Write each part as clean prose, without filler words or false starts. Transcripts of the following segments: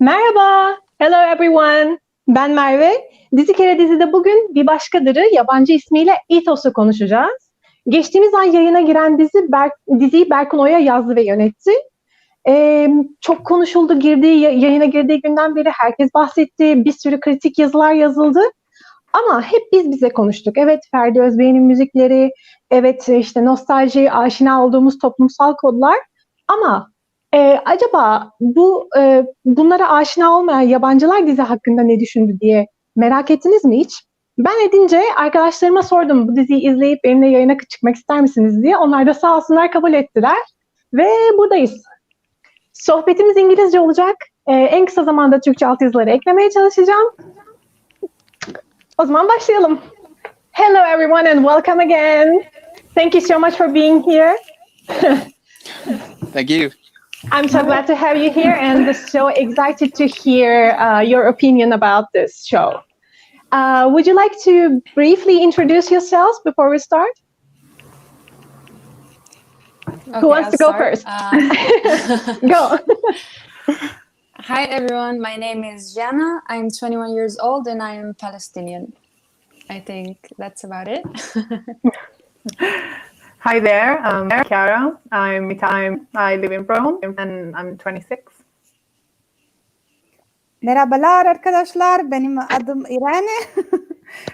Merhaba, hello everyone. Ben Merve. Dizide bugün Bir Başkadır'ı yabancı ismiyle Ethos'u konuşacağız. Geçtiğimiz ay yayına giren diziyi Berkun Oya yazdı ve yönetti. Çok konuşuldu, yayına girdiği günden beri herkes bahsetti, bir sürü kritik yazılar yazıldı. Ama hep biz bize konuştuk. Evet, Ferdi Özbey'in müzikleri, evet işte nostalji, aşina olduğumuz toplumsal kodlar. Ama acaba bunlara aşina olmayan yabancılar dizi hakkında ne düşündü diye merak ettiniz mi hiç? Ben edince arkadaşlarıma sordum, bu diziyi izleyip benimle yayına çıkmak ister misiniz diye. Onlar da sağ olsunlar kabul ettiler. Ve buradayız. Sohbetimiz İngilizce olacak. En kısa zamanda Türkçe altyazıları eklemeye çalışacağım. O zaman başlayalım. Hello everyone and welcome again. Thank you so much for being here. Thank you. I'm so glad to have you here and so excited to hear your opinion about this show. Would you like to briefly introduce yourselves before we start? Okay, Who wants to go first? Go. Hi everyone, my name is Jiana. I'm 21 years old and I am Palestinian. I think that's about it. Hi there, I'm Chiara. I live in Rome and I'm 26. Merhabalar arkadaşlar, benim adım Irene.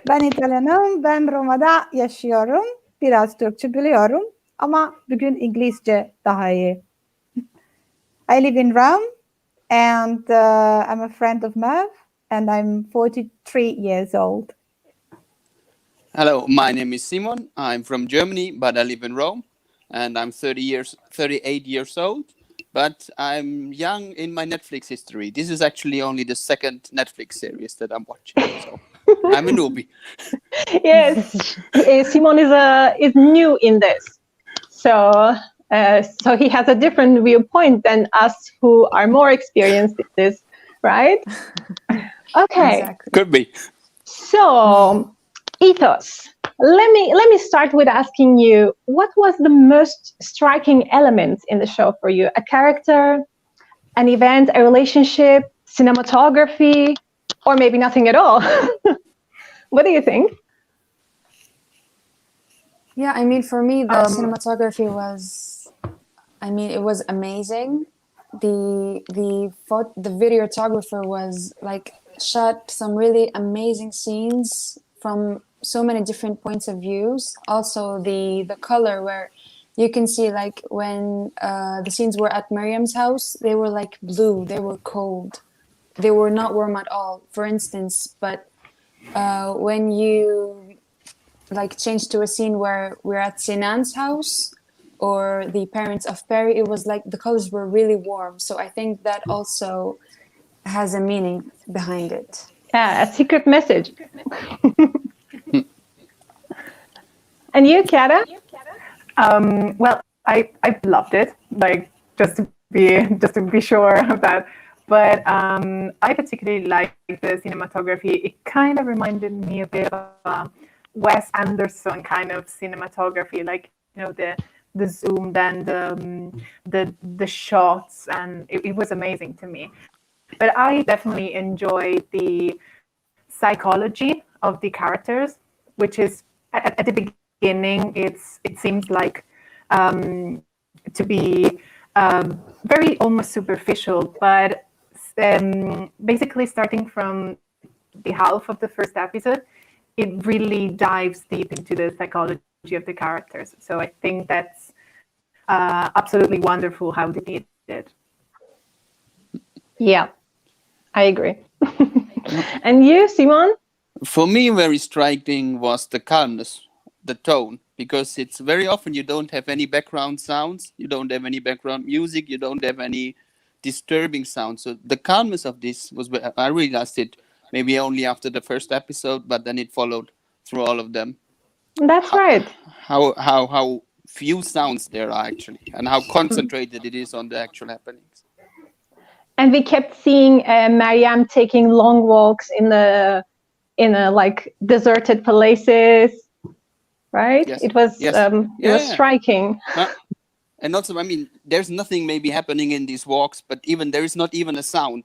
Ben İtalyanım, ben Roma'da yaşıyorum. Biraz Türkçe biliyorum ama bugün İngilizce daha iyi. I live in Rome and I'm a friend of Merv and I'm 43 years old. Hello, my name is Simon. I'm from Germany, but I live in Rome, and I'm 38 years old. But I'm young in my Netflix history. This is actually only the second Netflix series that I'm watching, so I'm a newbie. Yes, Simon is new in this, so he has a different viewpoint than us who are more experienced in this, right? Okay. Exactly. Could be. So, Ethos. Let me start with asking you, what was the most striking element in the show for you? A character, an event, a relationship, cinematography, or maybe nothing at all? What do you think? Yeah, I mean, for me, the cinematography was, it was amazing. The videographer was like shot some really amazing scenes from so many different points of views. Also the color, where you can see like when the scenes were at Miriam's house, they were like blue, they were cold, they were not warm at all, for instance. But when you like change to a scene where we're at Sinan's house or the parents of Perry, it was like the colors were really warm. So I think that also has a meaning behind it. Yeah, a secret message. And you, Chiara? Well, I loved it. Like just to be sure of that. But I particularly liked the cinematography. It kind of reminded me a bit of Wes Anderson kind of cinematography, like the zoom, then the shots, and it was amazing to me. But I definitely enjoyed the psychology of the characters, which is at the beginning it seems like to be very almost superficial, but basically starting from the half of the first episode, it really dives deep into the psychology of the characters. So I think that's absolutely wonderful how they did it. Yeah, I agree. And you, Simon? For me, very striking was the calmness, the tone, because it's very often you don't have any background sounds, you don't have any background music, you don't have any disturbing sounds. So the calmness of this was, I realized it maybe only after the first episode, but then it followed through all of them. That's right. How few sounds there are actually, and how concentrated it is on the actual happenings. And we kept seeing Mariam taking long walks in a like deserted places, right? Yes. It was Yes. it was striking. And also, I mean, there's nothing maybe happening in these walks, but even there is not even a sound.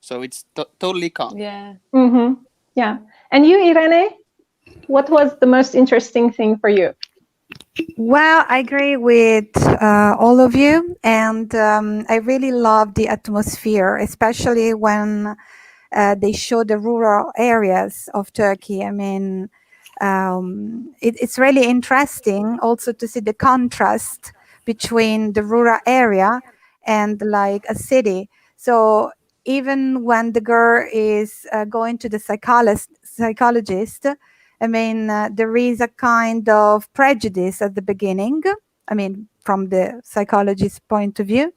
So it's totally calm. Yeah. Mm-hmm. Yeah. And you, Irene, what was the most interesting thing for you? Well, I agree with all of you, and I really love the atmosphere, especially when they show the rural areas of Turkey. I mean, it's really interesting also to see the contrast between the rural area and like a city. So even when the girl is going to the psychologist, I mean, there is a kind of prejudice at the beginning. I mean, from the psychologist's point of view,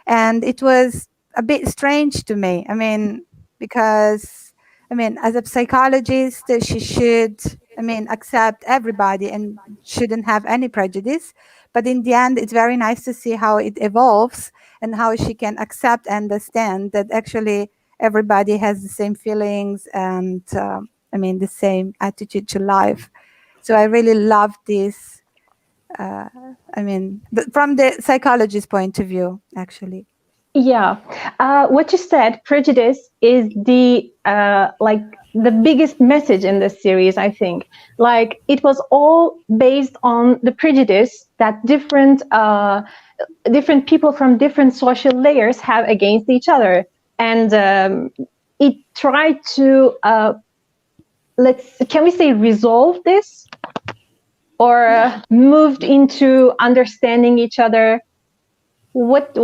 and it was a bit strange to me. I mean, because I mean, as a psychologist, she should, I mean, accept everybody and shouldn't have any prejudice. But in the end, it's very nice to see how it evolves and how she can accept and understand that actually everybody has the same feelings and, I mean, the same attitude to life. So I really love this. I mean, from the psychologist's point of view, actually. Yeah, what you said, prejudice is the like the biggest message in this series, I think. Like it was all based on the prejudice that different people from different social layers have against each other, and it tried to can we say resolve this, or moved into understanding each other. What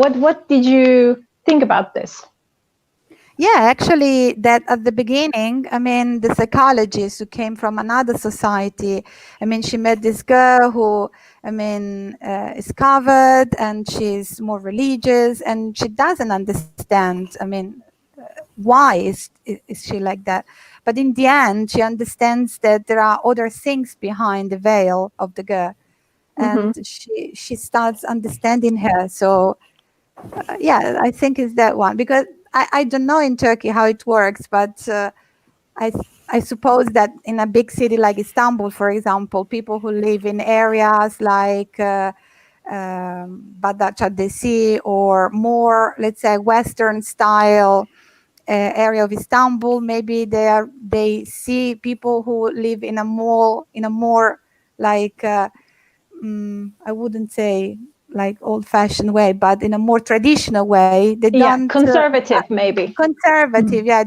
did you think about this? Yeah, actually, that at the beginning, I mean, the psychologist who came from another society, I mean, she met this girl who, I mean, is covered and she's more religious and she doesn't understand, I mean, why is she like that? But in the end, she understands that there are other things behind the veil of the girl. And she starts understanding her. So yeah, I think it's that one, because I don't know in Turkey how it works, but I suppose that in a big city like Istanbul, for example, people who live in areas like Bağdat or more, let's say, Western style area of Istanbul, maybe they see people who live in a more like I wouldn't say like old-fashioned way, but in a more traditional way. They don't conservative, maybe conservative. Yeah,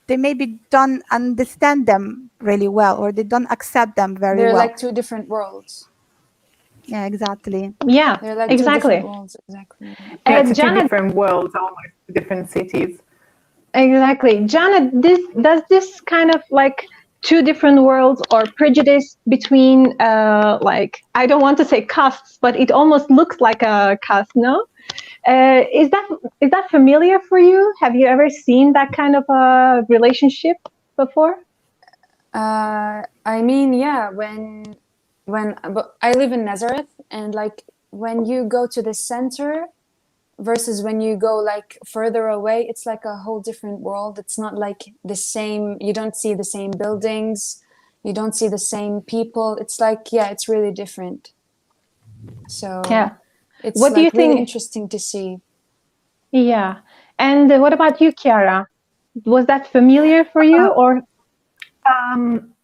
they maybe don't understand them really well, or they don't accept them very They're well. like two different worlds. Yeah, exactly. Yeah, They're like exactly. two different worlds. Exactly. Yeah, it's two Jiana, different worlds, almost different cities. exactly. Jiana, does this kind of like two different worlds or prejudice between like, I don't want to say castes, but it almost looks like a caste, no? Is that familiar for you? Have you ever seen that kind of a relationship before? I mean, yeah, but I live in Nazareth, and like when you go to the center versus when you go like further away, it's like a whole different world. It's not like the same. You don't see the same buildings. You don't see the same people. It's like, yeah, it's really different. So Yeah. it's What do you like really think? interesting to see. Yeah. And what about you, Chiara? Was that familiar for you, or?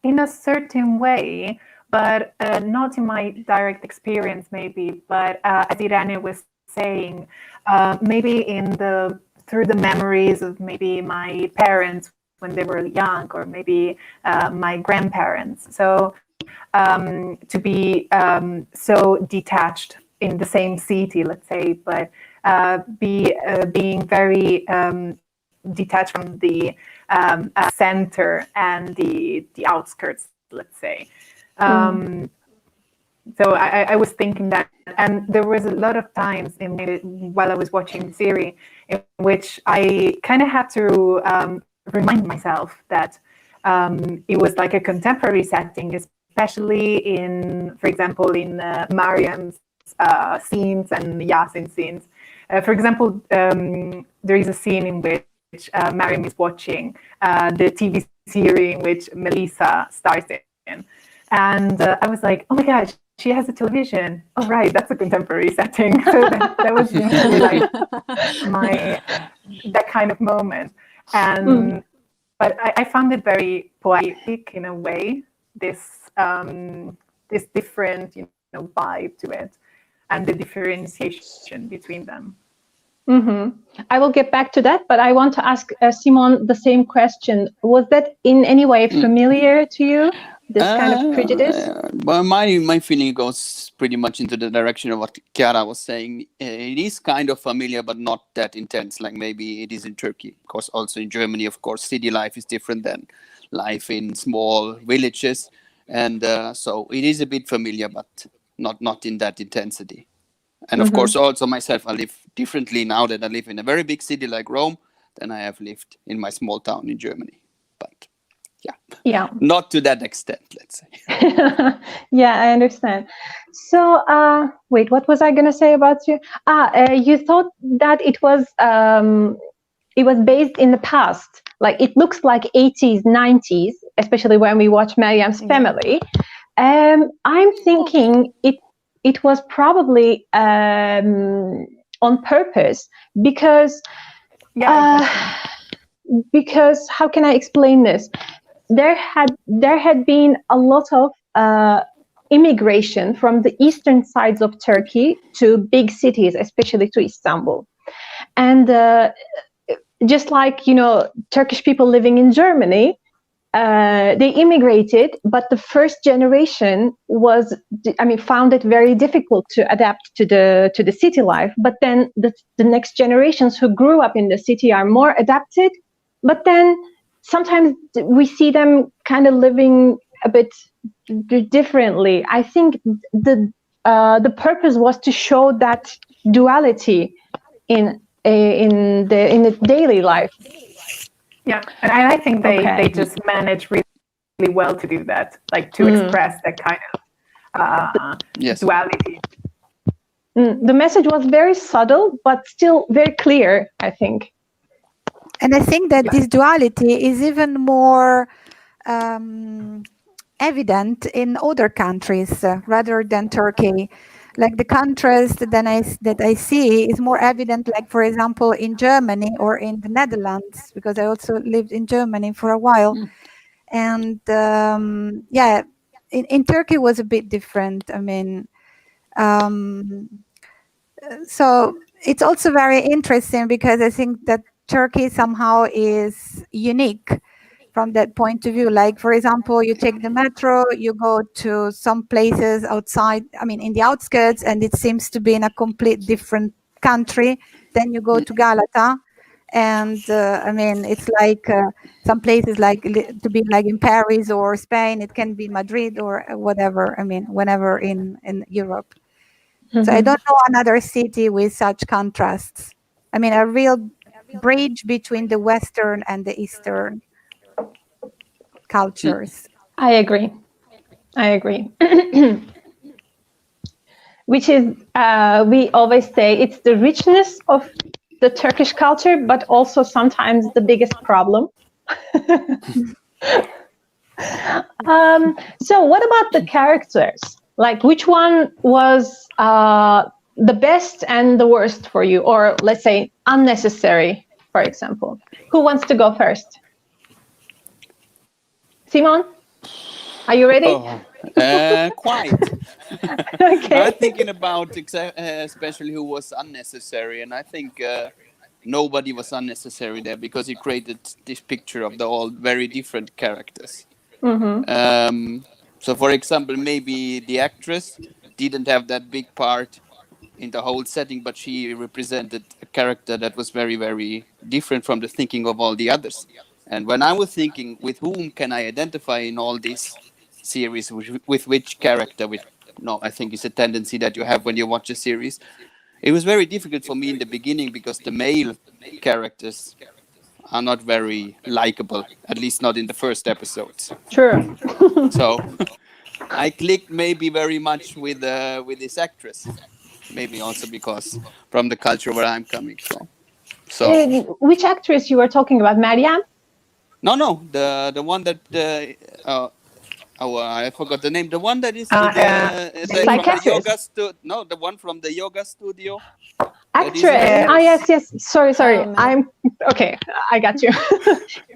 In a certain way, but not in my direct experience, maybe. But as Irene was saying, maybe through the memories of maybe my parents when they were young, or maybe my grandparents. So to be so detached in the same city, let's say, but being very detached from the center and the outskirts, let's say. So I was thinking that, and there was a lot of times while I was watching the series in which I kind of had to remind myself that it was like a contemporary setting, especially for example, in Mariam's scenes and Yasin's scenes. For example, there is a scene in which Mariam is watching the TV series in which Melissa stars in. And I was like, oh my gosh, she has a television. Oh, right, that's a contemporary setting. So that was really like that kind of moment. And but I found it very poetic in a way. This different, vibe to it, and the differentiation between them. I will get back to that, but I want to ask Simon the same question. Was that in any way familiar to you, this kind of prejudice? Well, my feeling goes pretty much into the direction of what Chiara was saying. It is kind of familiar, but not that intense, like maybe it is in Turkey. Of course, also in Germany, of course, city life is different than life in small villages. And so it is a bit familiar, but not in that intensity. And of course, also myself, I live differently now that I live in a very big city like Rome than I have lived in my small town in Germany. But yeah, not to that extent, let's say. Yeah, I understand. So, wait, what was I going to say about you? You thought that it was based in the past. Like it looks like 80s, 90s, especially when we watch Meryem's Family. I'm thinking it was probably on purpose because how can I explain this? There had been a lot of immigration from the eastern sides of Turkey to big cities, especially to Istanbul, and just like Turkish people living in Germany. They immigrated, but the first generation found it very difficult to adapt to the city life. But then the next generations who grew up in the city are more adapted. But then sometimes we see them kind of living a bit differently. I think the purpose was to show that duality in the daily life. Yeah, and I think they just manage really well to do that, like to express that kind of duality. The message was very subtle, but still very clear, I think. And I think that this duality is even more evident in other countries rather than Turkey. Like the contrast that I see is more evident, like for example in Germany or in the Netherlands, because I also lived in Germany for a while. And in Turkey was a bit different. I mean, so it's also very interesting because I think that Turkey somehow is unique from that point of view. Like, for example, you take the metro, you go to some places outside, in the outskirts, and it seems to be in a complete different country. Then you go to Galata, and it's like some places like to be like in Paris or Spain. It can be Madrid or whatever. Whenever in Europe. So I don't know another city with such contrasts. A real bridge between the Western and the Eastern cultures. I agree. Which is, we always say, it's the richness of the Turkish culture, but also sometimes the biggest problem. So what about the characters? Like, which one was the best and the worst for you? Or let's say unnecessary, for example. Who wants to go first? Simon, are you ready? Quite. Okay. I'm thinking about especially who was unnecessary, and I think nobody was unnecessary there because he created this picture of the all very different characters. So, for example, maybe the actress didn't have that big part in the whole setting, but she represented a character that was very, very different from the thinking of all the others. And when I was thinking, with whom can I identify in all these series, with which character, I think it's a tendency that you have when you watch a series. It was very difficult for me in the beginning because the male characters are not very likable, at least not in the first episodes. True. So I clicked maybe very much with this actress, maybe also because from the culture where I'm coming from. So which actress you were talking about, Meryem? No, the one that I forgot the name. The one that is Psychiatrist. the one from the yoga studio. Actress. Yes. Sorry. man. I'm okay. I got you.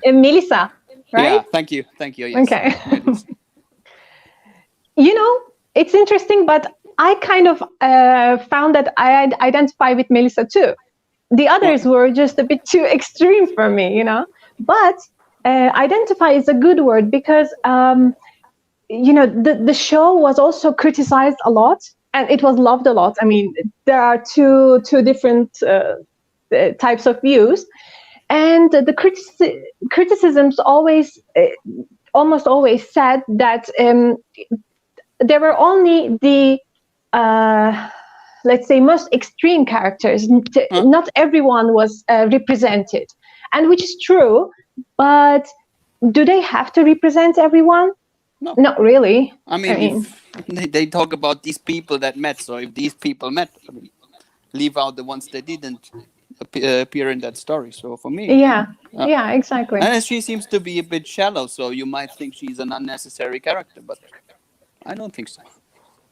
Melissa, right? Yeah, thank you. Yes. Okay. You know, it's interesting, but I kind of found that I identify with Melissa too. The others were just a bit too extreme for me, you know. But identify is a good word because, you know, the show was also criticized a lot and it was loved a lot. I mean, there are two different types of views, and the criticisms almost always said that there were only the let's say most extreme characters. Not everyone was represented, and which is true. But do they have to represent everyone? No. Not really. I mean, if they talk about these people that met. So if these people met, I mean, leave out the ones that didn't appear in that story. So for me, yeah, exactly. and she seems to be a bit shallow, so you might think she's an unnecessary character, but I don't think so.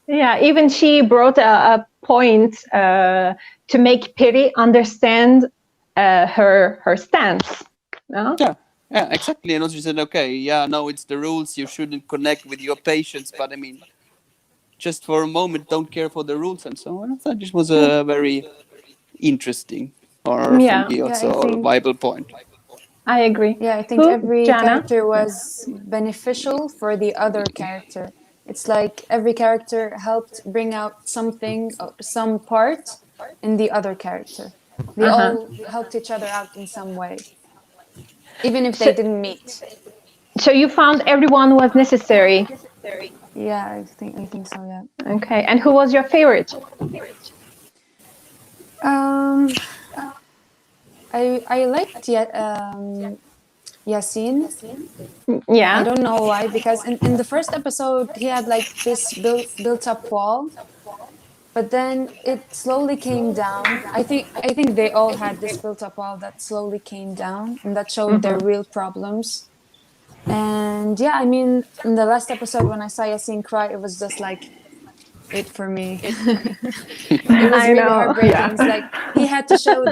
Yeah, even she brought a point to make Peri understand her stance. No? Yeah, exactly. And also she said, okay, yeah, no, it's the rules. You shouldn't connect with your patients, but I mean, just for a moment, don't care for the rules and so on. I thought this was a very interesting, or for me also, I think- a viable point. I agree. Yeah, I think Who? every Jiana? character was beneficial for the other character. It's like every character helped bring out something, some part in the other character. They all helped each other out in some way, even if they didn't meet. So you found everyone was necessary. Yeah, I think so. Yeah. Okay, and who was your favorite? I liked Yasin. Yeah. I don't know why, because in the first episode he had like this built up wall, but then it slowly came down. I think they all had this built up wall that slowly came down, and that showed their real problems. And yeah, I mean, in the last episode when I saw Yasin cry, it was just like it for me. It was I really know. heartbreaking. Yeah. It's like he had to show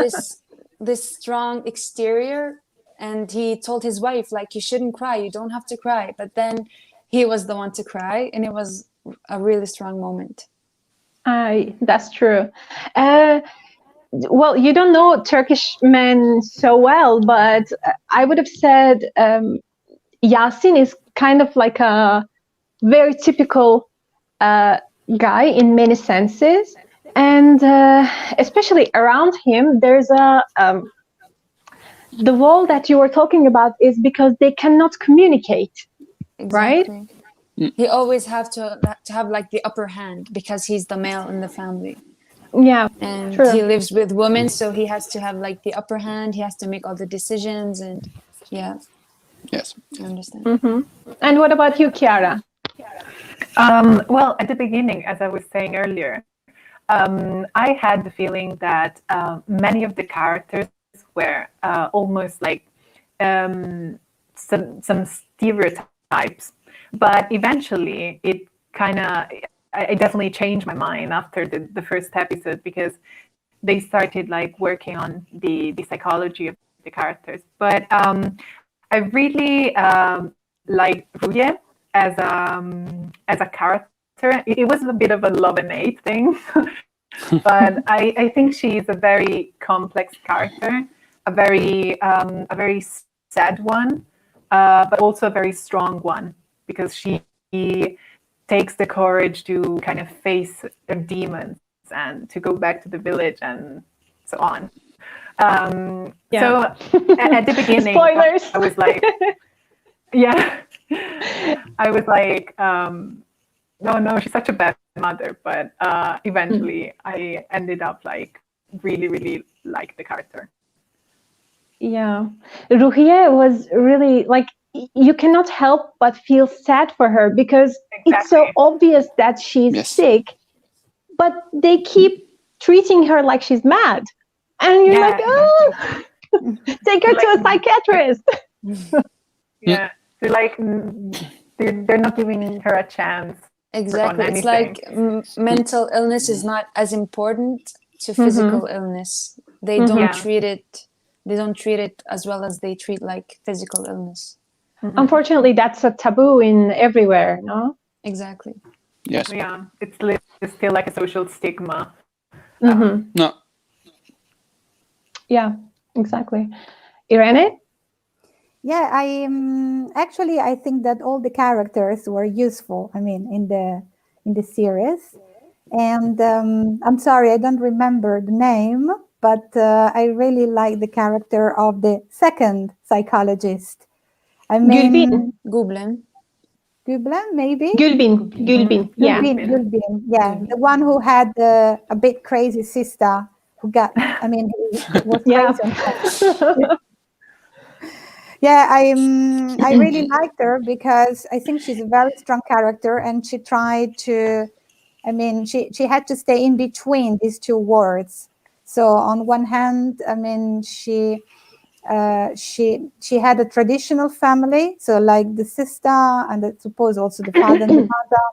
this strong exterior, and he told his wife like, you shouldn't cry, you don't have to cry, but then he was the one to cry, and it was a really strong moment. That's true. Well, you don't know Turkish men so well, but I would have said Yasin is kind of like a very typical guy in many senses, and especially around him, there's the wall that you were talking about is because they cannot communicate, right? Exactly. He always have to have like the upper hand because he's the male in the family. Yeah, And true. he lives with women, so he has to have like the upper hand. He has to make all the decisions, and yeah, Yes. I understand. And what about you, Chiara? Well, at the beginning, as I was saying earlier, I had the feeling that many of the characters were almost like some stereotypes, but eventually it kind of, I definitely changed my mind after the first episode, because they started like working on the psychology of the characters. But I really like Ruye as a character. It was a bit of a love and hate thing, but I think she is a very complex character, a very sad one, but also a very strong one, because she takes the courage to kind of face her demons and to go back to the village and so on. So at the beginning, Spoilers. I was like, yeah, I was like, no, she's such a bad mother. But eventually, I ended up like really like the character. Yeah, Ruhiye was really like, you cannot help but feel sad for her because it's so Exactly. obvious that she's Yes. sick, but they keep treating her like she's mad, and you're Yeah, like, oh, take her to a psychiatrist. Yeah, they're like, they're not giving her a chance. Exactly. on It's anything. like mental illness is not as important to physical illness. They don't Yeah. treat it. They don't treat it as well as they treat like physical illness. Unfortunately, that's a taboo in everywhere, no? Exactly. Yes. Yeah, it's still like a social stigma. No. Yeah, exactly. Irene? Yeah, I think that all the characters were useful. I mean, in the series, and I'm sorry, I don't remember the name, but I really like the character of the second psychologist. I mean, Gülbin. Gublen. Maybe Gülbin. Yeah. Gülbin, yeah, the one who had a bit crazy sister who got. I mean, he was Yeah. crazy on her. Yeah, I really liked her because I think she's a very strong character, and she tried to. I mean, she had to stay in between these two worlds. So on one hand, I mean, she had a traditional family, so like the sister and I suppose also the father and the mother,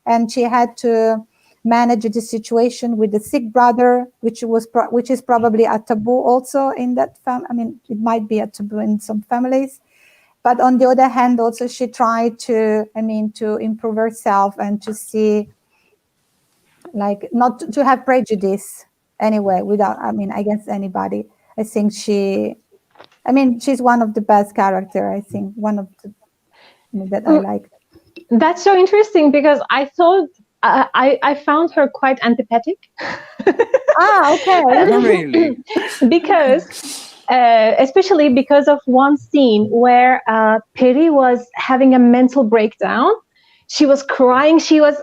and she had to manage the situation with the sick brother, which is probably a taboo also in that family. I mean, it might be a taboo in some families, but on the other hand, also she tried to, I mean, to improve herself and to see, like, not to have prejudice anyway, without, I mean, against anybody. I think she's one of the best character. I think one of the that I like. That's so interesting because I thought I found her quite antipathetic. Okay. Really? Because especially because of one scene where Peri was having a mental breakdown. She was crying. She was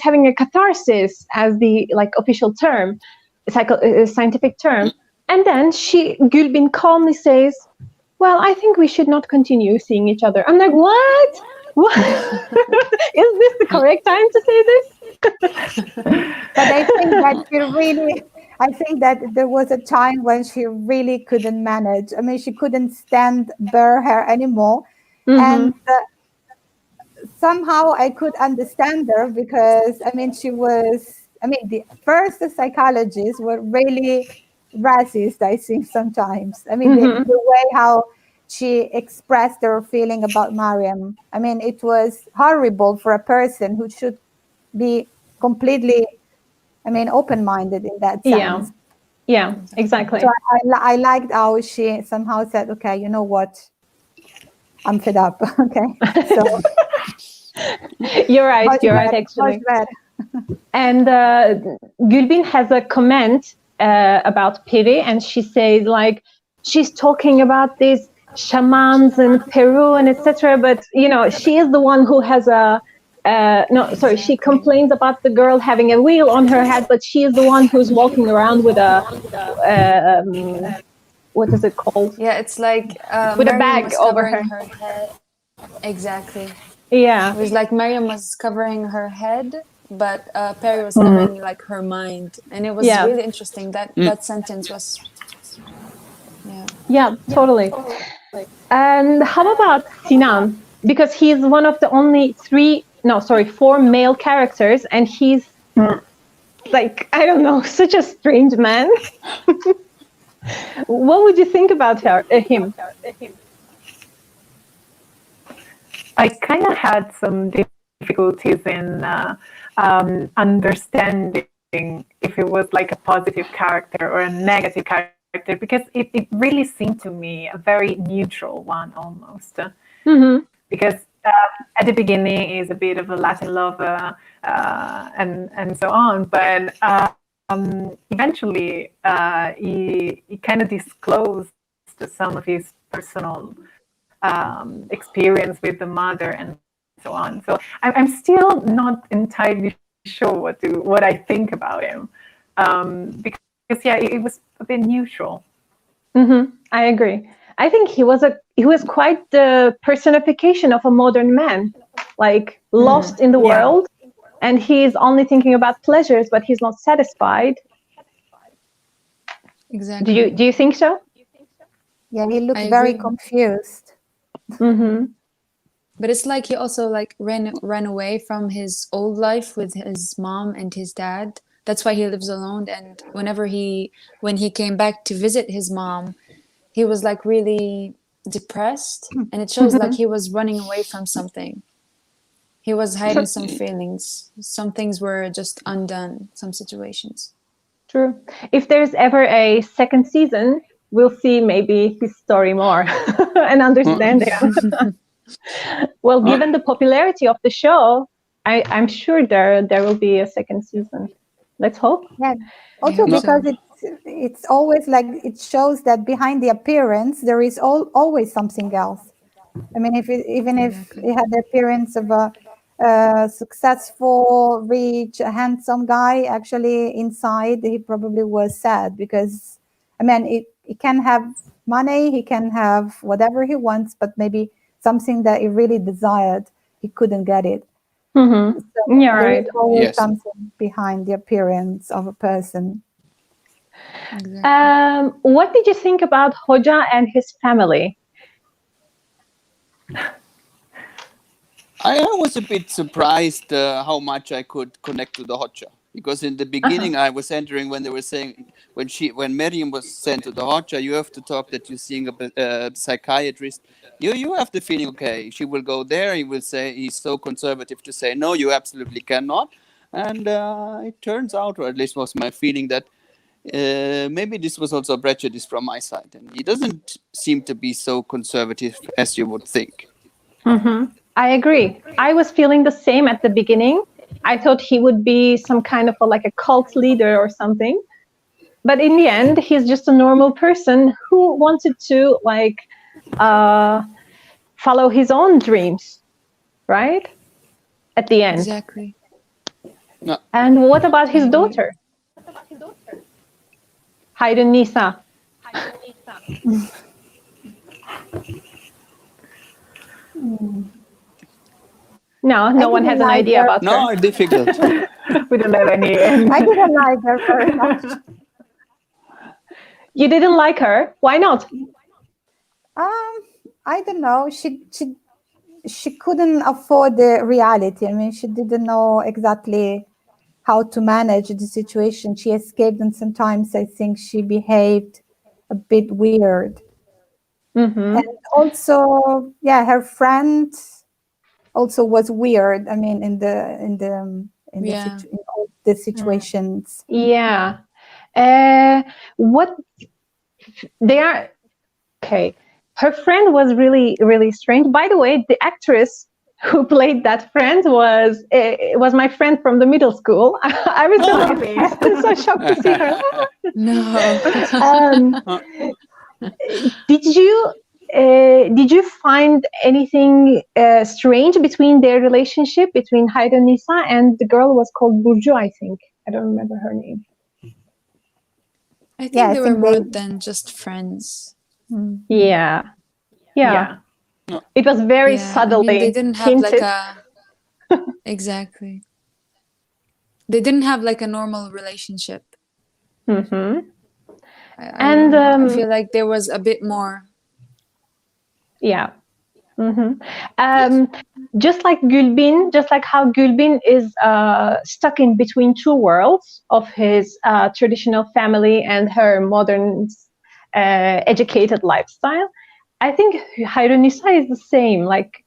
having a catharsis, as the official term, scientific term. And then Gülbin calmly says, "Well, I think we should not continue seeing each other." I'm like, what? What? Is this the correct time to say this? But I think that there was a time when she really couldn't manage. I mean, she couldn't stand bare hair anymore. And somehow I could understand her because, I mean, the first psychologists were really racist, I think, sometimes. I mean, the way how she expressed her feeling about Mariam. I mean, it was horrible for a person who should be completely, I mean, open-minded in that sense. Yeah, exactly. So I liked how she somehow said, okay, you know what? I'm fed up. Okay. So You're right, actually. And Gülbin has a comment about Peri, and she says, like, she's talking about these shamans in Peru and etc. But she is the one who has she complains about the girl having a wheel on her head, but she is the one who's walking around with a what is it called? Yeah, it's like with Mariam a bag was over covering her head. Exactly. Yeah. It was like Mariam was covering her head, but Peri was covering like her mind, and it was really interesting. That sentence was. Yeah, totally. And how about Sinan? Because he's one of the only 4 male characters, and he's like, I don't know, such a strange man. What would you think about him? I kind of had some difficulties in understanding if it was like a positive character or a negative character, because it really seemed to me a very neutral one almost. Because at the beginning he's a bit of a Latin lover and so on, but eventually he kind of disclosed some of his personal experience with the mother and so on. So I'm still not entirely sure what I think about him, because it was a bit neutral. I agree. I think he was quite the personification of a modern man, like lost in the world, and he's only thinking about pleasures, but he's not satisfied. Exactly. Do you think so? Yeah, he looked very confused. But it's like he also ran away from his old life with his mom and his dad. that's why he lives alone. And when he came back to visit his mom, he was like really depressed, and it shows like he was running away from something. He was hiding some feelings. Some things were just undone, some situations. True. If there's ever a second season, we'll see maybe his story more and understand it. Well, given the popularity of the show, I'm sure there will be a second season. Let's hope. Yeah. Also because it's always like it shows that behind the appearance there is always something else. I mean, if he had the appearance of a successful, rich, handsome guy, actually inside he probably was sad, because I mean he can have money, he can have whatever he wants, but maybe something that he really desired, he couldn't get it. Mm-hmm. So Yeah, there right. is always Yes. something behind the appearance of a person. Exactly. What did you think about Hoca and his family? I was a bit surprised how much I could connect to the Hoca, because in the beginning I was entering when they were saying when Miriam was sent to the Hoca, you have to talk that you're seeing a psychiatrist. You have the feeling, okay, she will go there. He will say he's so conservative to say no, you absolutely cannot. And it turns out, or at least was my feeling, that maybe this was also a prejudice from my side, and he doesn't seem to be so conservative as you would think. I agree. I was feeling the same at the beginning. I thought he would be some kind of like a cult leader or something. But in the end, he's just a normal person who wanted to follow his own dreams, right? At the end. Exactly. No. And what about his daughter? Hayrun Nisa. No one has an idea about her. No, difficult. We don't have any. I didn't like her very much. You didn't like her? Why not? I don't know. She couldn't afford the reality. I mean, she didn't know exactly how to manage the situation. She escaped, and sometimes I think she behaved a bit weird. Mm-hmm. And also, yeah, her friend also was weird. I mean, in all the situations. Yeah. What they are. Okay. Her friend was really, really strange. By the way, the actress who played that friend was my friend from the middle school. I was so shocked to see her. No. Did you find anything strange between their relationship, between Haydar Nisa and the girl who was called Burcu, I think. I don't remember her name. I think Yeah, I they were think more they- than just friends. Yeah. Yeah. It was very Yeah, I subtly mean, they didn't have hinted. exactly. They didn't have like a normal relationship. Mm-hmm. I don't know. I feel like there was a bit more. Yeah. Mm-hmm. Just like how Gülbin is stuck in between two worlds of his traditional family and her modern educated lifestyle, I think Hayrun Nisa is the same. Like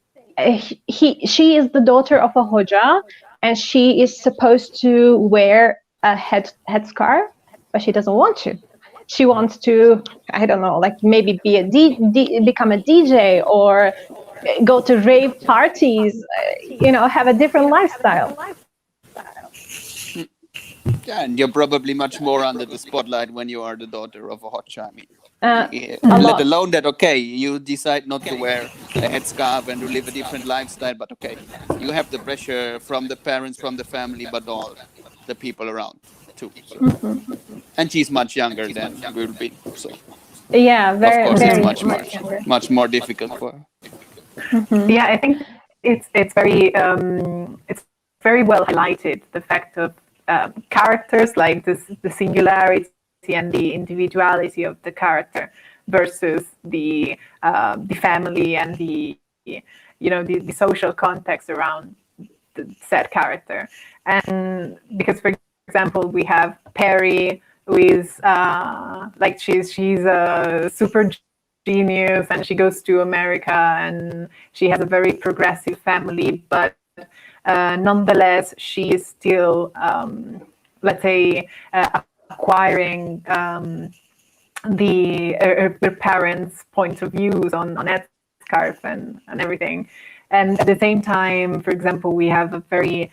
she is the daughter of a Hoca, and she is supposed to wear a headscarf, but she doesn't want to. She wants to, I don't know, like maybe become a DJ or go to rave parties, have a different lifestyle. Yeah, and you're probably much more under the spotlight when you are the daughter of a Hoca. I mean, let alone that, okay, you decide not to wear a headscarf and to live a different lifestyle, but okay, you have the pressure from the parents, from the family, but all the people around too. So. And she's much younger than Gülbin, so Yeah, very, of course very it's much more difficult for her. Mm-hmm. Yeah, I think it's very well highlighted, the fact of characters, like the singularity and the individuality of the character versus the family and the social context around the said character. And because, for example, we have Perry, who is like she's a super genius, and she goes to America, and she has a very progressive family, but nonetheless, she is still, let's say, acquiring her parents' point of views on headscarf and everything. And at the same time, for example, we have a very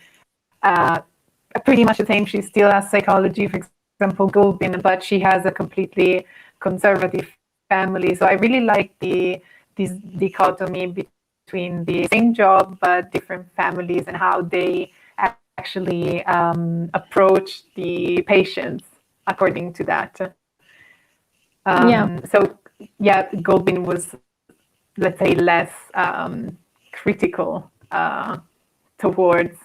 pretty much the same. She still has psychology, for example, Goldbin, but she has a completely conservative family. So I really like this dichotomy between the same job but different families, and how they actually approach the patients according to that. So yeah, Goldbin was, let's say, less critical towards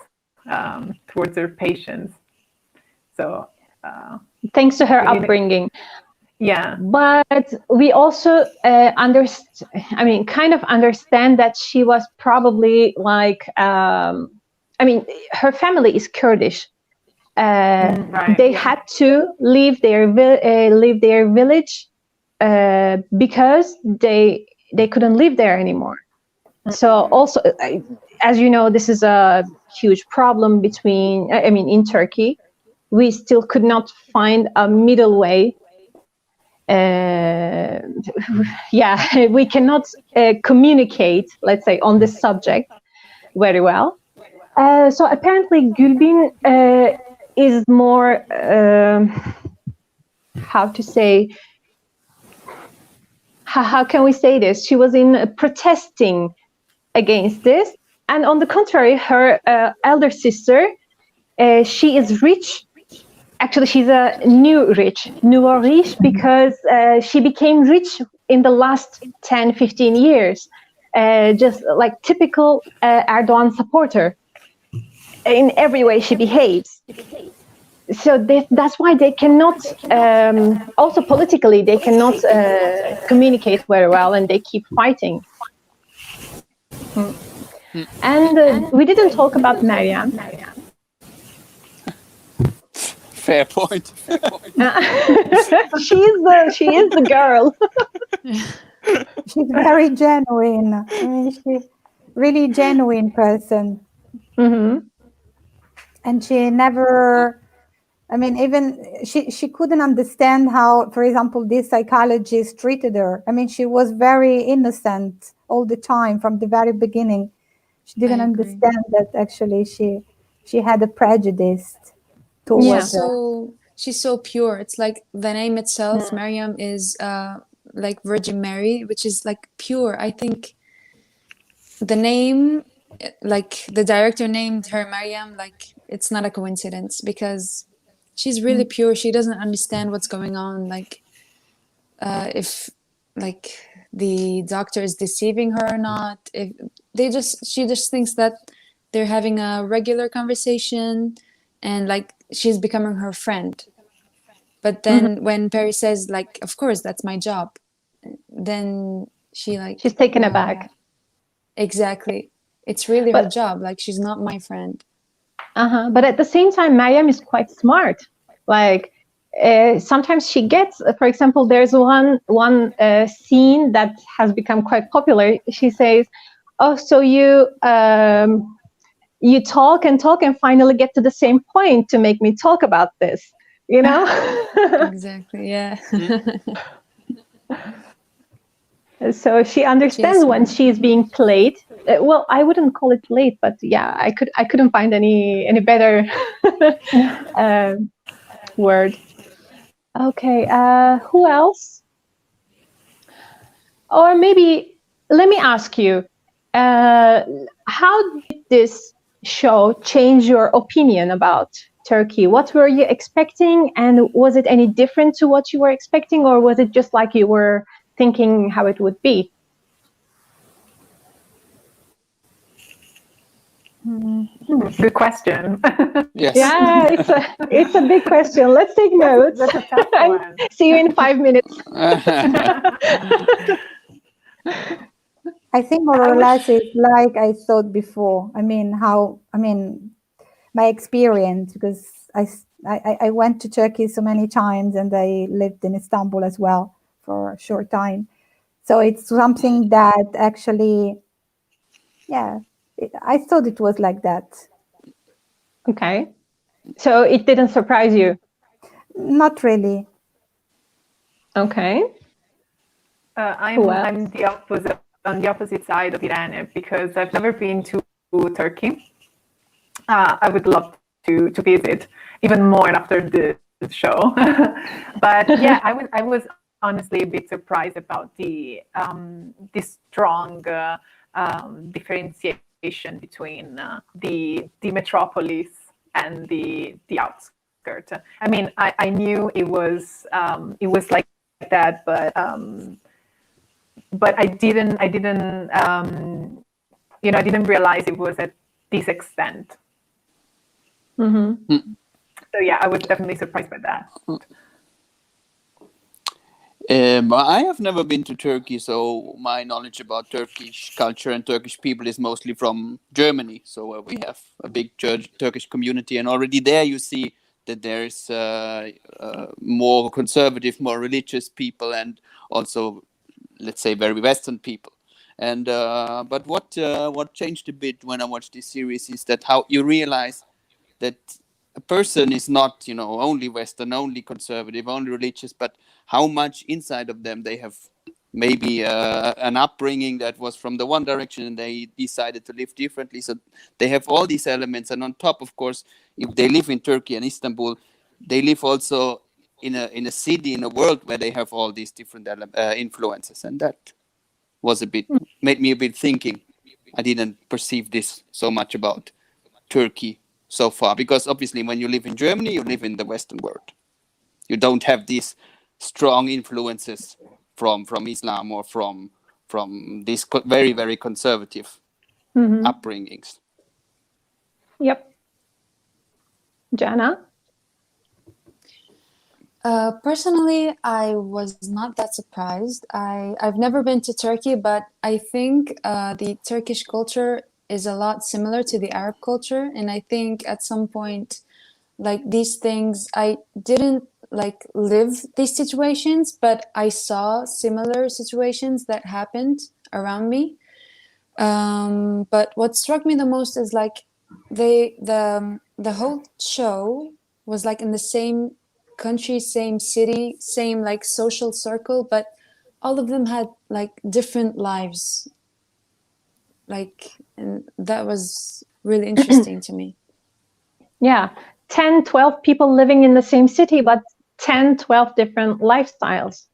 her patients. So thanks to her upbringing. Yeah, but we also kind of understand that she was probably like, her family is Kurdish. Right, They had to leave their village because they couldn't live there anymore. So also, as you know, this is a huge problem in Turkey. We still could not find a middle way. We cannot communicate, let's say, on this subject very well. So apparently Gülbin is more, how can we say this? She was in protesting against this. And on the contrary, her elder sister, she is rich. Actually, she's a new rich because she became rich in the last 10, 15 years, just like typical Erdogan supporter. In every way she behaves. So that's why they cannot, also politically, they cannot communicate very well, and they keep fighting. And we didn't talk about Meryem. Fair point. She is the girl. She's very genuine. She's really genuine person. Mm-hmm. And she never, even she couldn't understand how, for example, this psychologist treated her. She was very innocent all the time from the very beginning. She didn't understand that actually she had a prejudice towards her. She's so pure. It's like the name itself, Meryem, is like Virgin Mary, which is like pure. I think the name, like the director named her Meryem, like it's not a coincidence, because she's really pure. She doesn't understand what's going on, like if like the doctor is deceiving her or not. If she just thinks that they're having a regular conversation, and like she's becoming her friend. But then when Perry says, like, of course that's my job, then she's taken aback. Exactly. It's really her job. Like, she's not my friend. But at the same time, Meryem is quite smart. Like, sometimes she gets, for example, there's one scene that has become quite popular. She says, "Oh, so you talk and finally get to the same point to make me talk about this." You know? Exactly. Yeah. So she understands when she's being played. Well, I wouldn't call it played, but yeah, I couldn't find any better word. Okay, who else? Or maybe let me ask you, how did this show change your opinion about Turkey? What were you expecting, and was it any different to what you were expecting, or was it just like you were thinking how it would be? Good question. Yes. Yeah, it's a big question. Let's take notes. That's a tough one. See you in 5 minutes. I think more or less it's like I thought before. My experience, because I went to Turkey so many times, and I lived in Istanbul as well for a short time. So it's something that actually, I thought it was like that. Okay. So it didn't surprise you? Not really. Okay. I'm the opposite, on the opposite side of Irene, because I've never been to Turkey. I would love to visit even more after the show. But yeah, I was honestly a bit surprised about the strong differentiation between the metropolis and the outskirts. I mean, I knew it was like that, but I didn't I didn't realize it was at this extent. Mm-hmm. So yeah, I was definitely surprised by that. I have never been to Turkey, so my knowledge about Turkish culture and Turkish people is mostly from Germany. So we have a big Turkish community, and already there you see that there's more conservative, more religious people, and also, let's say, very Western people. And but what changed a bit when I watched this series is that how you realize that a person is not, only Western, only conservative, only religious, but how much inside of them they have maybe an upbringing that was from the one direction and they decided to live differently. So they have all these elements. And on top, of course, if they live in Turkey and Istanbul, they live also in a city, in a world where they have all these different influences. And that was made me a bit thinking. I didn't perceive this so much about Turkey so far, because obviously when you live in Germany, you live in the Western world. You don't have these strong influences from Islam or from these very, very conservative upbringings. Yep. Jiana? Personally, I was not that surprised. I've never been to Turkey, but I think the Turkish culture is a lot similar to the Arab culture. And I think at some point, like these things, I didn't like live these situations, but I saw similar situations that happened around me. But what struck me the most is like the whole show was like in the same country, same city, same like social circle, but all of them had like different lives. And that was really interesting to me. Yeah. 10, 12 people living in the same city, but 10, 12 different lifestyles.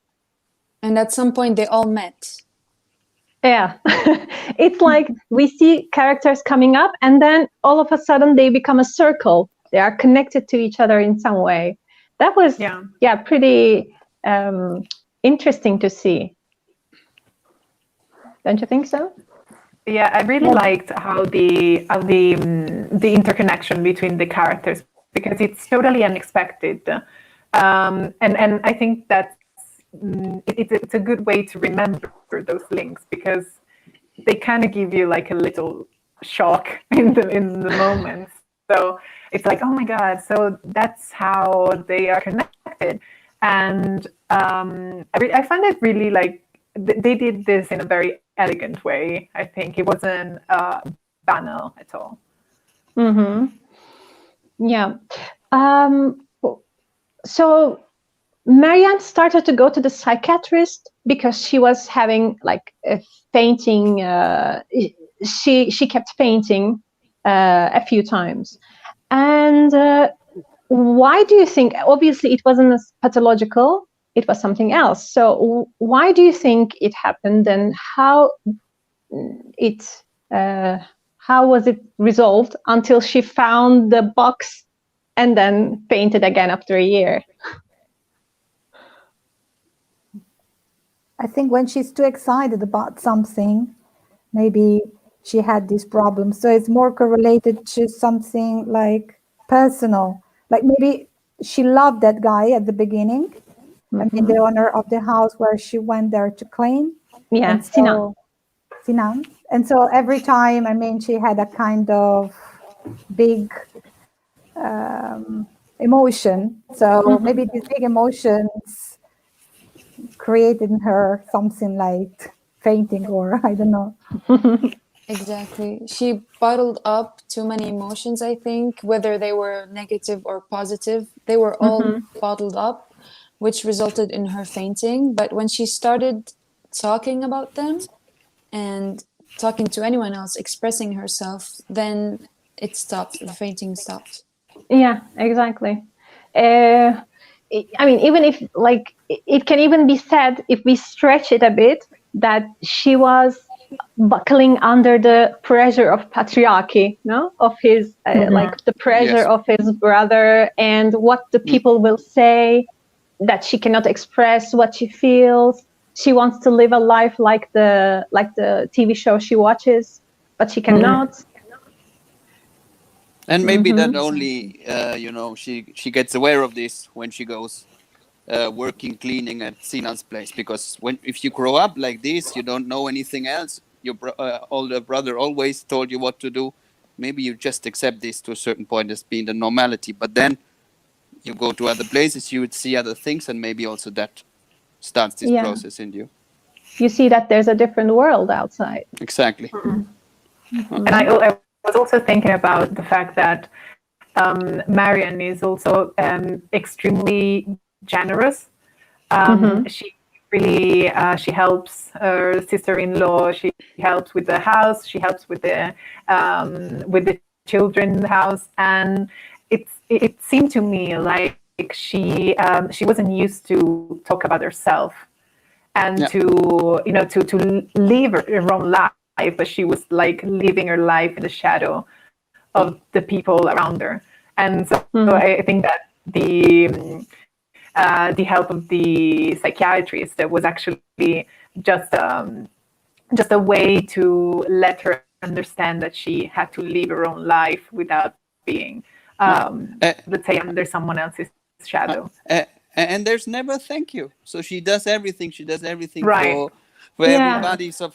And at some point they all met. Yeah. It's like we see characters coming up and then all of a sudden they become a circle. They are connected to each other in some way. That was pretty interesting to see. Don't you think so? Yeah, I really liked how the interconnection between the characters, because it's totally unexpected, and I think that it's a good way to remember those links, because they kind of give you like a little shock in the moment. So it's like, oh my god, so that's how they are connected, and I find it really like they did this in a very elegant way. I think it wasn't banal at all. Mm-hmm. Yeah. So Marianne started to go to the psychiatrist because she was having like a fainting. She kept fainting a few times. And why do you think? Obviously, it wasn't pathological. It was something else. So why do you think it happened, and how was it resolved until she found the box and then fainted again after a year? I think when she's too excited about something, maybe she had this problem. So it's more correlated to something like personal. Like maybe she loved that guy at the beginning. I mean, the owner of the house where she went there to clean. Yeah, so, Sinan. And so every time, I mean, she had a kind of big emotion. So maybe these big emotions created in her something like fainting, or I don't know. Exactly. She bottled up too many emotions, I think, whether they were negative or positive. They were all bottled up, which resulted in her fainting. But when she started talking about them and talking to anyone else, expressing herself, then it stopped. The fainting stopped. Yeah, exactly. I mean, even if like it can even be said, if we stretch it a bit, that she was buckling under the pressure of patriarchy, no, of his like the pressure Yes. of his brother and what the people will say, that she cannot express what she feels. She wants to live a life like the TV show she watches, but she cannot. And maybe that only, she gets aware of this when she goes working, cleaning at Sina's place. Because if you grow up like this, you don't know anything else. Your older brother always told you what to do. Maybe you just accept this to a certain point as being the normality. But then you go to other places, you would see other things, and maybe also that starts this process in you. You see that there's a different world outside. Exactly. And I was also thinking about the fact that Marian is also extremely generous. She really she helps her sister-in-law. She helps with the house. She helps with the children in the house, and it seemed to me like she wasn't used to talk about herself and to live her own life, but she was like living her life in the shadow of the people around her. And so I think that the help of the psychiatrist that was actually just a way to let her understand that she had to live her own life without being let's say under someone else's shadow. And there's never thank you. So she does everything. She does everything Right. for everybody. So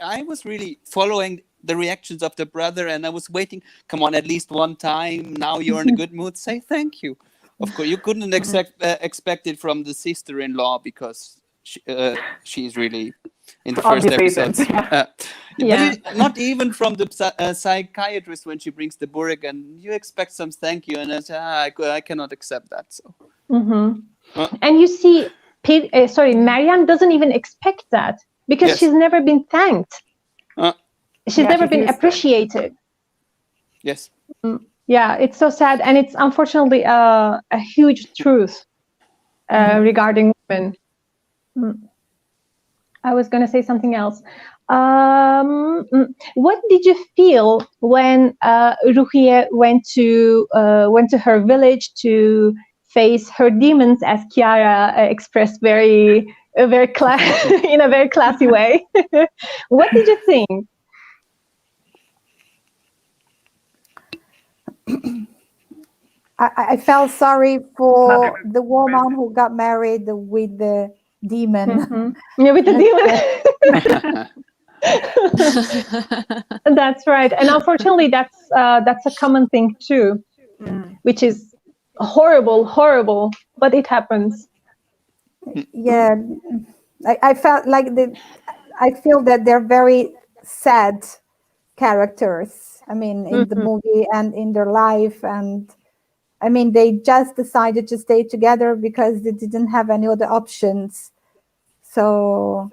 I was really following the reactions of the brother, and I was waiting. Come on, at least one time. Now you're in a good mood. Say thank you. Of course, you couldn't expect it from the sister-in-law because she's really in the first episode. But not even from the psychiatrist when she brings the burek, and you expect some thank you, and I say, I cannot accept that. So. And you see, Marianne doesn't even expect that because she's never been thanked. She's never been appreciated. Yes. Yeah, it's so sad, and it's unfortunately a huge truth regarding women. I was going to say something else. What did you feel when Ruhiye went to her village to face her demons, as Chiara expressed in a very classy way? What did you think? I felt sorry for the woman who got married with the demon. Yeah, with the demon. That's right, and unfortunately, that's a common thing too, which is horrible, but it happens. Yeah, I felt like I feel that they're very sad characters. I mean, in the movie and in their life, and I mean, they just decided to stay together because they didn't have any other options. So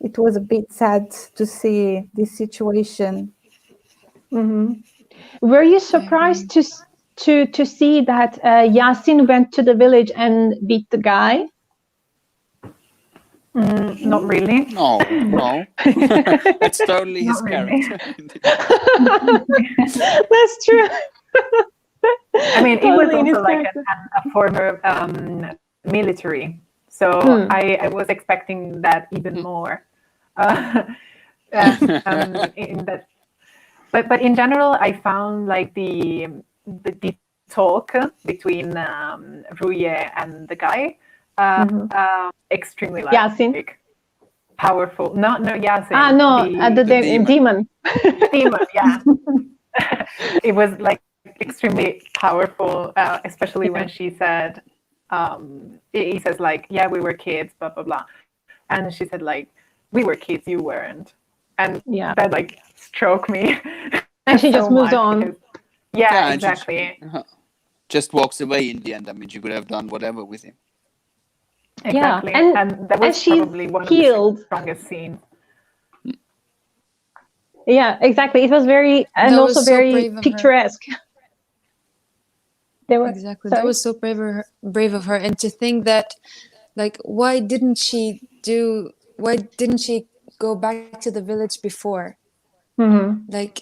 it was a bit sad to see this situation. Were you surprised to see that Yasin went to the village and beat the guy? Not really. No. That's totally his character. That's true. I mean, it was also like a former military. So I was expecting that even more. In that, but in general, I found like the talk between Ruhiye and the guy extremely like Yasin. Powerful. No, Yasin. The demon. Demon, yeah. It was like like extremely powerful, especially when she said, he says like, yeah, we were kids, blah blah blah, and she said like, we were kids, you weren't, and that like struck me. And she so just moves much on. because- Yeah, and exactly. just walks away in the end. I mean, she could have done whatever with him. Exactly. and that was she's probably one healed. of the strongest scenes. Yeah, exactly. It was very, and That also was so very brave of her. picturesque. They were, Exactly. sorry? That was so brave of her. And to think that, like, why didn't she go back to the village before? Mhm. Like,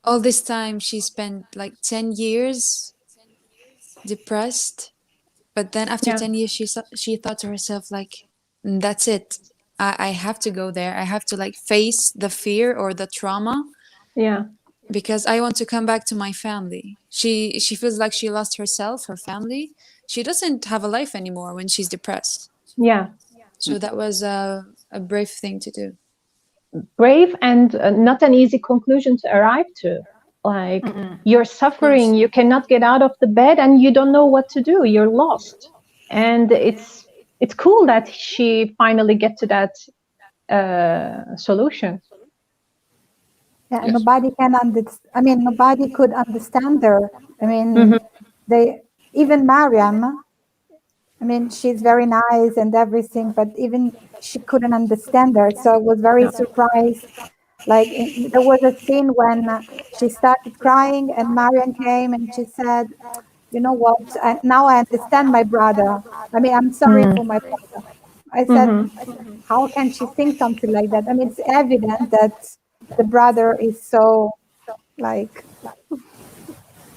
all this time she spent like 10 years depressed, but then after Yeah. 10 years she thought to herself like, that's it. I have to go there. I have to like face the fear or the trauma Yeah. because I want to come back to my family. She feels like she lost herself, her family. She doesn't have a life anymore when she's depressed. Yeah. So that was a brave thing to do. Brave and not an easy conclusion to arrive to. Like, you're suffering, you cannot get out of the bed, and you don't know what to do. You're lost. And it's cool that she finally get to that solution. Yeah, Yes. nobody can I mean, nobody could understand her. I mean, even Mariam, I mean, she's very nice and everything, but even she couldn't understand her. So I was very surprised. Like, there was a scene when she started crying and Mariam came and she said, you know what, now I understand my brother. I mean, I'm sorry for my brother. I said, how can she think something like that? I mean, it's evident that the brother is so, like,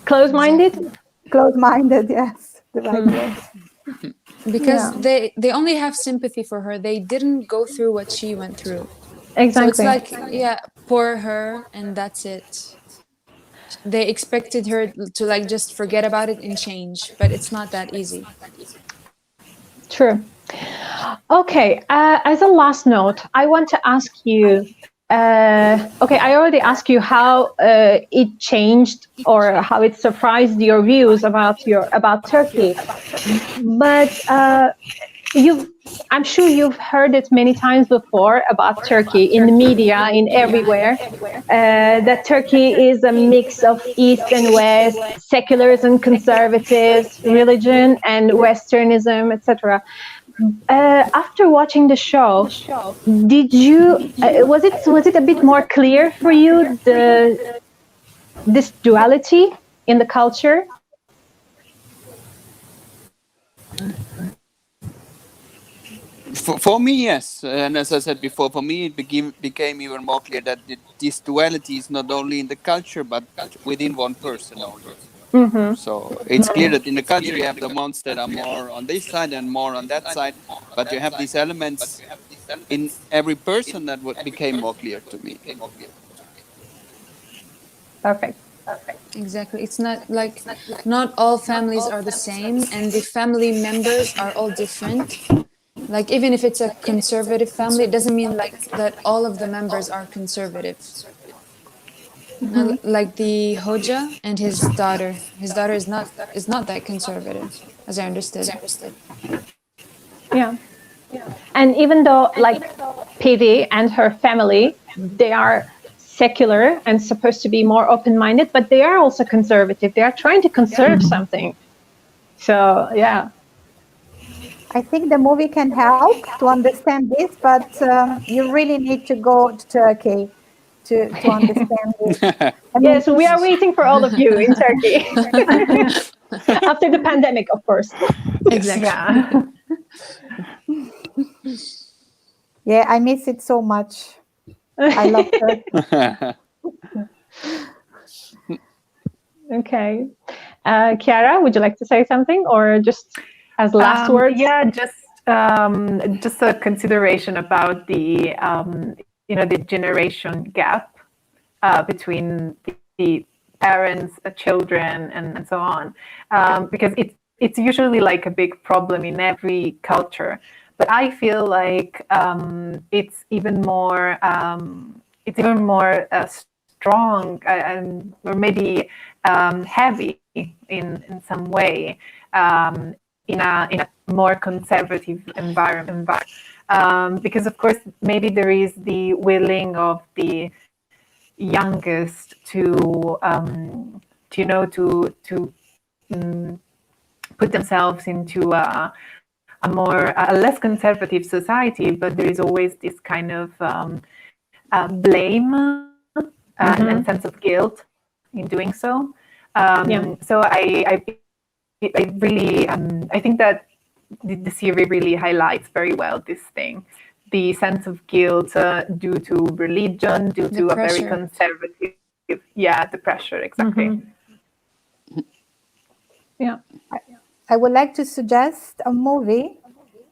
Close-minded? close-minded, yes, the right word. Because they only have sympathy for her. They didn't go through what she went through. Exactly. So it's like, yeah, poor her, and that's it. They expected her to like just forget about it and change, but it's not that easy. True. Okay, as a last note, I want to ask you, okay, I already asked you how it changed or how it surprised your views about Turkey, but I'm sure you've heard it many times before about Turkey in the media, in everywhere, that Turkey is a mix of East and West, seculars and conservatives, religion and Westernism, etc. After watching the show, did you was it a bit more clear for you this duality in the culture? For me, yes, and as I said before, for me it became even more clear that this duality is not only in the culture but within one person only. So it's clear that in the culture you have the ones that are more on this side and more on that side, but you have these elements in every person that became more clear to me. Perfect. Exactly. It's not like not all families are the same, and the family members are all different. Like even if it's a conservative family, it doesn't mean like that all of the members are conservative. Like the Hoja and his daughter. His daughter is not that conservative, as I understood. Yeah. And even though, like, Pedi and her family, they are secular and supposed to be more open-minded, but they are also conservative. They are trying to conserve something. So, yeah. I think the movie can help to understand this, but you really need to go to Turkey to understand this. I mean, Yes, we are waiting for all of you in Turkey. After the pandemic, of course. Exactly. Yeah. yeah, I miss it so much. I love Turkey. Okay. Chiara, would you like to say something or just as last words? Yeah, just a consideration about the the generation gap between the parents, the children, and so on, because it's usually like a big problem in every culture. But I feel like it's even more strong and or maybe heavy in some way in a more conservative environment. Because of course maybe there is the willing of the youngest to put themselves into a less conservative society, but there is always this kind of blame and sense of guilt in doing so. So I really I think that the series really highlights very well this thing, the sense of guilt due to religion, due to a very conservative, the pressure, exactly. Yeah. I would like to suggest a movie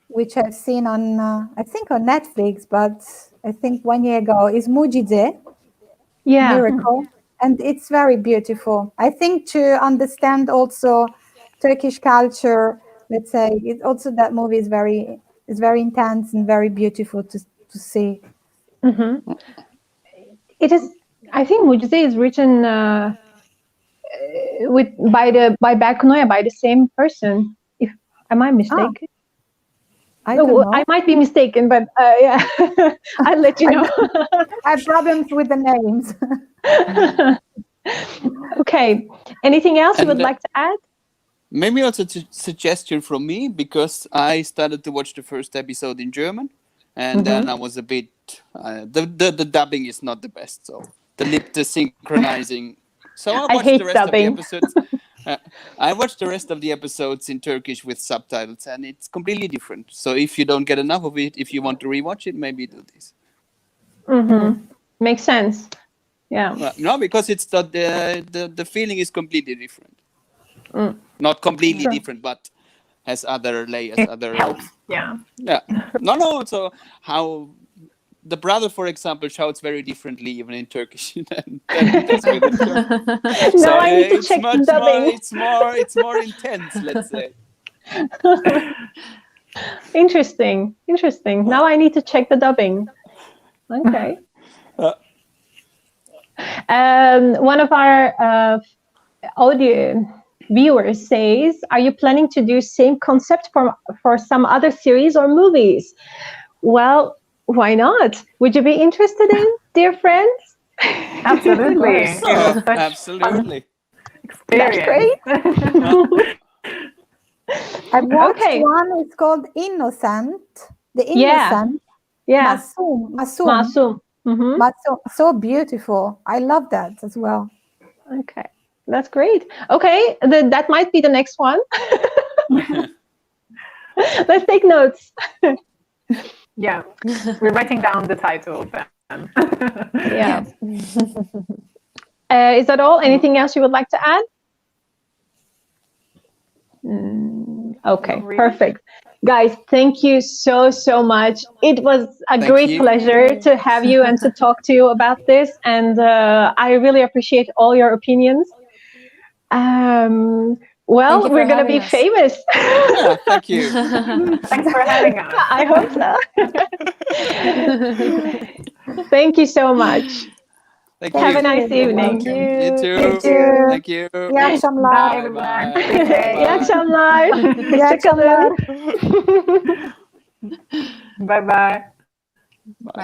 which I've seen on, I think on Netflix, but I think 1 year ago, is Mucize, Miracle. And it's very beautiful. I think to understand also Turkish culture, let's say, it also that movie is very intense and very beautiful to see. It is. I think Mucize is written by Berkun Oya, by the same person. Am I mistaken? I don't know. I might be mistaken, but yeah, I'll let you know. I have problems with the names. Okay. Anything else you would like to add? Maybe also a suggestion from me, because I started to watch the first episode in German, and then I was a bit the dubbing is not the best, so the synchronizing. So I watched the rest dubbing. of the episodes. I watched the rest of the episodes in Turkish with subtitles, and it's completely different. So if you don't get enough of it, if you want to rewatch it, maybe do this. Makes sense. Yeah. No, because it's the feeling is completely different. Not completely different, but has other layers. Yeah. No. So how the brother, for example, shouts very differently even in Turkish than it does with in German. No, I need to check the dubbing. It's more intense, let's say. Interesting. Now I need to check the dubbing. Okay. One of our audio viewers says, "Are you planning to do same concept for some other series or movies?" Well, why not? Would you be interested in, dear friends? Absolutely. Absolutely. That's great. I watched one. It's called Innocent. The Innocent. Yeah. Masum. Masum. So beautiful. I love that as well. Okay. That's great. Okay, that might be the next one. Let's take notes. Yeah, we're writing down the title then. Yeah. Is that all? Anything else you would like to add? Okay, perfect. Guys, thank you so much. It was a great pleasure to have you and to talk to you about this. And I really appreciate all your opinions. Well, we're going to be famous. Yeah, thank you. Thanks for having us. I hope so. Thank you so much. Thank you. Have a nice evening. You too. Thank you. Thank you. İyi akşamlar. Bye. İyi akşamlar. İyi akşamlar. Bye bye. Bye.